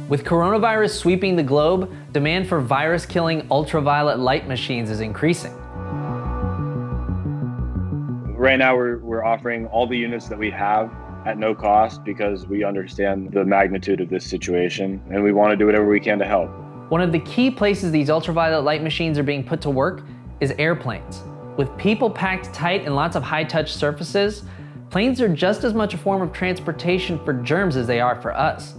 With coronavirus sweeping the globe, demand for virus-killing ultraviolet light machines is increasing. Right now, we're offering all the units that we have at no cost because we understand the magnitude of this situation and we want to do whatever we can to help. One of the key places these ultraviolet light machines are being put to work is airplanes. With people packed tight and lots of high-touch surfaces, planes are just as much a form of transportation for germs as they are for us.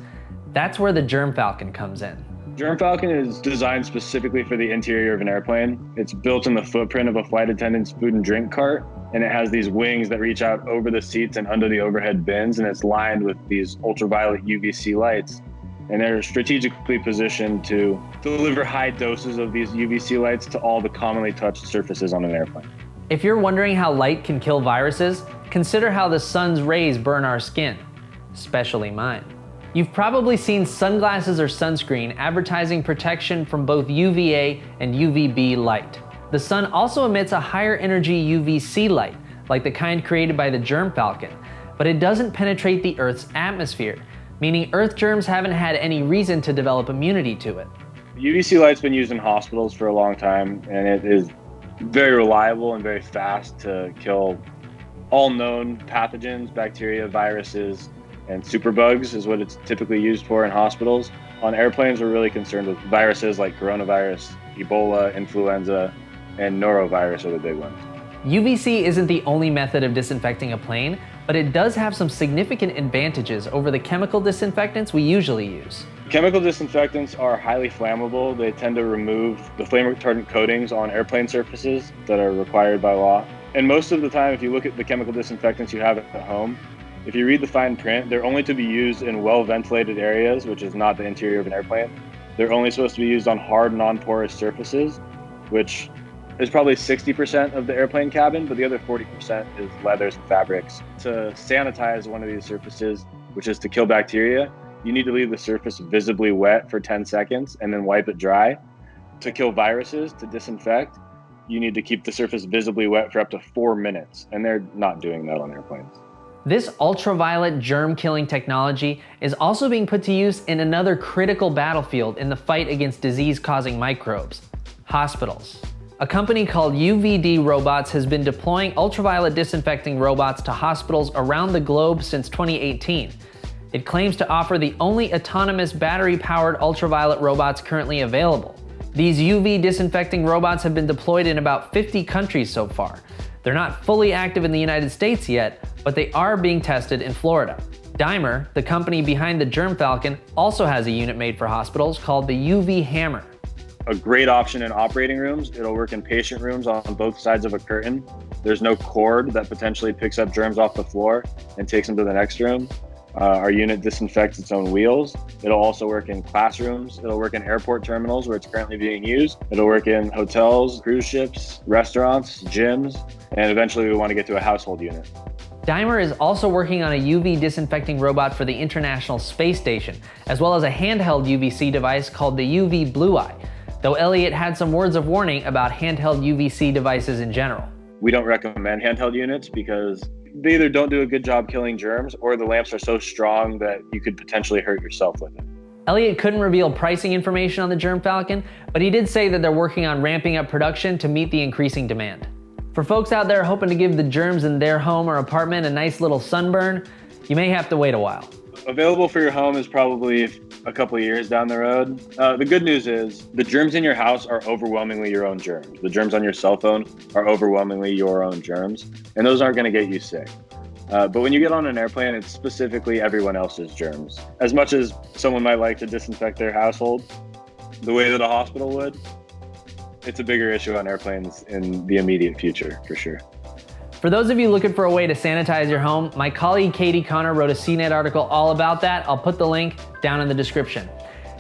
That's where the Germ Falcon comes in. Germ Falcon is designed specifically for the interior of an airplane. It's built in the footprint of a flight attendant's food and drink cart, and it has these wings that reach out over the seats and under the overhead bins, and it's lined with these ultraviolet UVC lights. And they're strategically positioned to deliver high doses of these UVC lights to all the commonly touched surfaces on an airplane. If you're wondering how light can kill viruses, consider how the sun's rays burn our skin, especially mine. You've probably seen sunglasses or sunscreen advertising protection from both UVA and UVB light. The sun also emits a higher energy UVC light, like the kind created by the Germ Falcon, but it doesn't penetrate the Earth's atmosphere, meaning Earth germs haven't had any reason to develop immunity to it. UVC light's been used in hospitals for a long time, and it is very reliable and very fast to kill all known pathogens, bacteria, viruses, and superbugs is what it's typically used for in hospitals. On airplanes, we're really concerned with viruses like coronavirus, Ebola, influenza, and norovirus are the big ones. UVC isn't the only method of disinfecting a plane, but it does have some significant advantages over the chemical disinfectants we usually use. Chemical disinfectants are highly flammable. They tend to remove the flame retardant coatings on airplane surfaces that are required by law. And most of the time, if you look at the chemical disinfectants you have at home, if you read the fine print, they're only to be used in well-ventilated areas, which is not the interior of an airplane. They're only supposed to be used on hard, non-porous surfaces, which is probably 60% of the airplane cabin, but the other 40% is leathers and fabrics. To sanitize one of these surfaces, which is to kill bacteria, you need to leave the surface visibly wet for 10 seconds and then wipe it dry. To kill viruses, to disinfect, you need to keep the surface visibly wet for up to 4 minutes, and they're not doing that on airplanes. This ultraviolet germ-killing technology is also being put to use in another critical battlefield in the fight against disease-causing microbes: hospitals. A company called UVD Robots has been deploying ultraviolet disinfecting robots to hospitals around the globe since 2018. It claims to offer the only autonomous battery-powered ultraviolet robots currently available. These UV disinfecting robots have been deployed in about 50 countries so far. They're not fully active in the United States yet, but they are being tested in Florida. Daimler, the company behind the Germ Falcon, also has a unit made for hospitals called the UV Hammer. A great option in operating rooms. It'll work in patient rooms on both sides of a curtain. There's no cord that potentially picks up germs off the floor and takes them to the next room. Our unit disinfects its own wheels. It'll also work in classrooms. It'll work in airport terminals where it's currently being used. It'll work in hotels, cruise ships, restaurants, gyms, and eventually we want to get to a household unit. Daimler is also working on a UV disinfecting robot for the International Space Station, as well as a handheld UVC device called the UV Blue Eye, though Elliot had some words of warning about handheld UVC devices in general. We don't recommend handheld units because they either don't do a good job killing germs or the lamps are so strong that you could potentially hurt yourself with it. Elliot couldn't reveal pricing information on the Germ Falcon, but he did say that they're working on ramping up production to meet the increasing demand. For folks out there hoping to give the germs in their home or apartment a nice little sunburn, you may have to wait a while. Available for your home is probably a couple of years down the road. The good news is the germs in your house are overwhelmingly your own germs. The germs on your cell phone are overwhelmingly your own germs, and those aren't going to get you sick. But when you get on an airplane, it's specifically everyone else's germs. As much as someone might like to disinfect their household the way that a hospital would, it's a bigger issue on airplanes in the immediate future, for sure. For those of you looking for a way to sanitize your home, my colleague Katie Connor wrote a CNET article all about that. I'll put the link down in the description.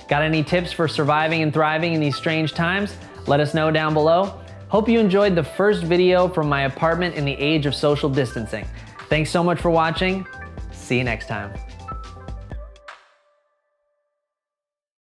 Got any tips for surviving and thriving in these strange times? Let us know down below. Hope you enjoyed the first video from my apartment in the age of social distancing. Thanks so much for watching. See you next time.